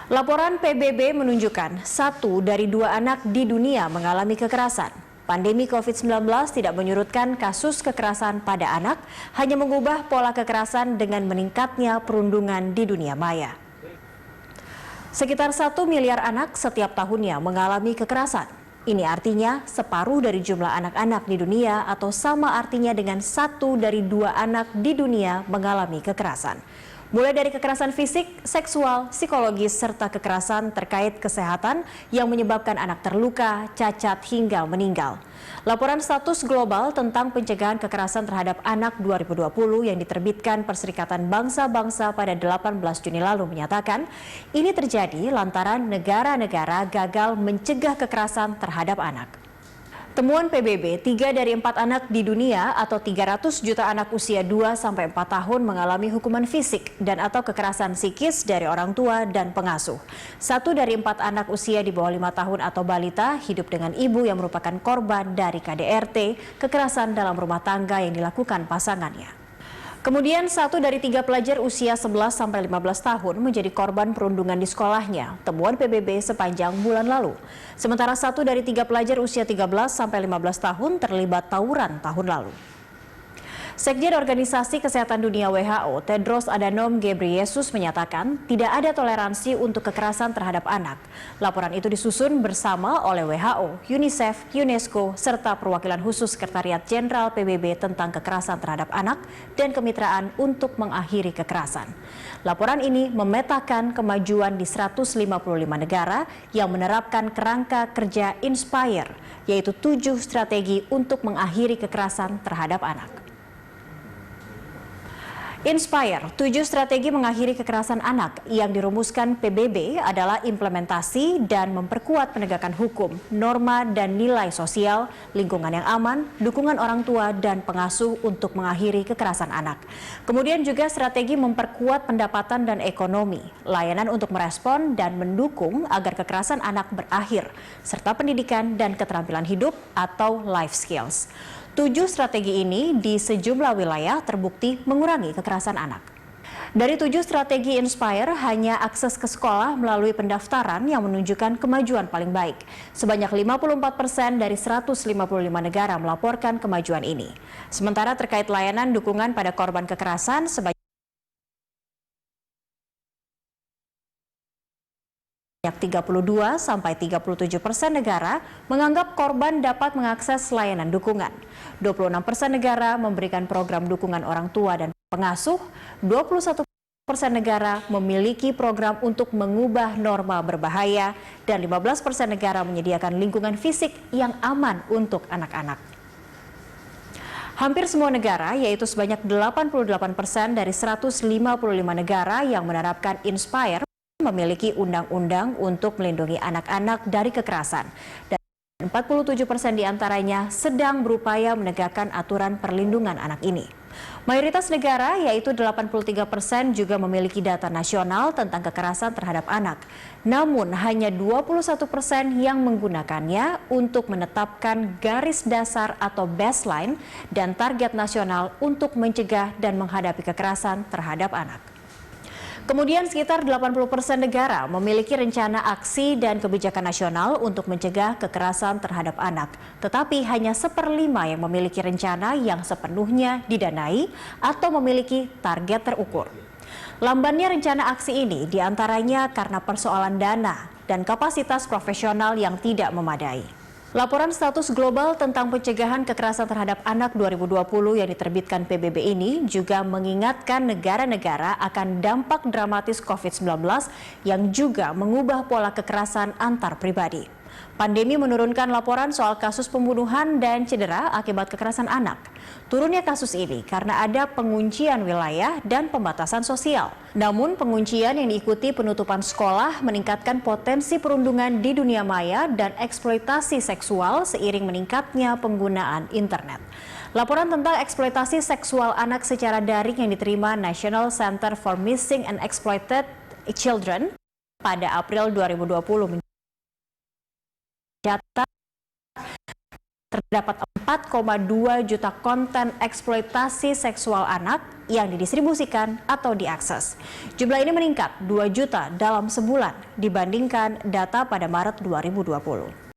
Laporan PBB menunjukkan 1 dari 2 anak di dunia mengalami kekerasan. Pandemi COVID-19 tidak menyurutkan kasus kekerasan pada anak, hanya mengubah pola kekerasan dengan meningkatnya perundungan di dunia maya. Sekitar 1 miliar anak setiap tahunnya mengalami kekerasan. Ini artinya separuh dari jumlah anak-anak di dunia atau sama artinya dengan 1 dari 2 anak di dunia mengalami kekerasan. Mulai dari kekerasan fisik, seksual, psikologis, serta kekerasan terkait kesehatan yang menyebabkan anak terluka, cacat, hingga meninggal. Laporan status global tentang pencegahan kekerasan terhadap anak 2020 yang diterbitkan Perserikatan Bangsa-Bangsa pada 18 Juni lalu menyatakan, ini terjadi lantaran negara-negara gagal mencegah kekerasan terhadap anak. Temuan PBB, 3 dari 4 anak di dunia atau 300 juta anak usia 2-4 tahun mengalami hukuman fisik dan atau kekerasan psikis dari orang tua dan pengasuh. 1 dari 4 anak usia di bawah 5 tahun atau balita hidup dengan ibu yang merupakan korban dari KDRT, kekerasan dalam rumah tangga yang dilakukan pasangannya. Kemudian 1 dari 3 pelajar usia 11-15 tahun menjadi korban perundungan di sekolahnya, temuan PBB sepanjang bulan lalu. Sementara 1 dari 3 pelajar usia 13-15 tahun terlibat tawuran tahun lalu. Sekjen Organisasi Kesehatan Dunia WHO, Tedros Adhanom Ghebreyesus menyatakan tidak ada toleransi untuk kekerasan terhadap anak. Laporan itu disusun bersama oleh WHO, UNICEF, UNESCO, serta perwakilan khusus Sekretariat Jenderal PBB tentang kekerasan terhadap anak dan kemitraan untuk mengakhiri kekerasan. Laporan ini memetakan kemajuan di 155 negara yang menerapkan kerangka kerja Inspire, yaitu 7 strategi untuk mengakhiri kekerasan terhadap anak. Inspire, 7 strategi mengakhiri kekerasan anak yang dirumuskan PBB adalah implementasi dan memperkuat penegakan hukum, norma dan nilai sosial, lingkungan yang aman, dukungan orang tua dan pengasuh untuk mengakhiri kekerasan anak. Kemudian juga strategi memperkuat pendapatan dan ekonomi, layanan untuk merespon dan mendukung agar kekerasan anak berakhir, serta pendidikan dan keterampilan hidup atau life skills. 7 strategi ini di sejumlah wilayah terbukti mengurangi kekerasan anak. Dari 7 strategi Inspire, hanya akses ke sekolah melalui pendaftaran yang menunjukkan kemajuan paling baik. Sebanyak 54% dari 155 negara melaporkan kemajuan ini. Sementara terkait layanan dukungan pada korban kekerasan, sebanyak 32-37% negara menganggap korban dapat mengakses layanan dukungan. 26% negara memberikan program dukungan orang tua dan pengasuh. 21% negara memiliki program untuk mengubah norma berbahaya dan 15% negara menyediakan lingkungan fisik yang aman untuk anak-anak. Hampir semua negara, yaitu sebanyak 88% dari 155 negara yang menerapkan Inspire, memiliki undang-undang untuk melindungi anak-anak dari kekerasan. Dan 47% diantaranya sedang berupaya menegakkan aturan perlindungan anak ini. Mayoritas negara, yaitu 83%, juga memiliki data nasional tentang kekerasan terhadap anak. Namun hanya 21% yang menggunakannya untuk menetapkan garis dasar atau baseline dan target nasional untuk mencegah dan menghadapi kekerasan terhadap anak. Kemudian sekitar 80% negara memiliki rencana aksi dan kebijakan nasional untuk mencegah kekerasan terhadap anak. Tetapi hanya 1/5 yang memiliki rencana yang sepenuhnya didanai atau memiliki target terukur. Lambannya rencana aksi ini diantaranya karena persoalan dana dan kapasitas profesional yang tidak memadai. Laporan status global tentang pencegahan kekerasan terhadap anak 2020 yang diterbitkan PBB ini juga mengingatkan negara-negara akan dampak dramatis COVID-19 yang juga mengubah pola kekerasan antar pribadi. Pandemi menurunkan laporan soal kasus pembunuhan dan cedera akibat kekerasan anak. Turunnya kasus ini karena ada penguncian wilayah dan pembatasan sosial. Namun penguncian yang diikuti penutupan sekolah meningkatkan potensi perundungan di dunia maya dan eksploitasi seksual seiring meningkatnya penggunaan internet. Laporan tentang eksploitasi seksual anak secara daring yang diterima National Center for Missing and Exploited Children pada April 2020 mencatat terdapat 4,2 juta konten eksploitasi seksual anak yang didistribusikan atau diakses. Jumlah ini meningkat 2 juta dalam sebulan dibandingkan data pada Maret 2020.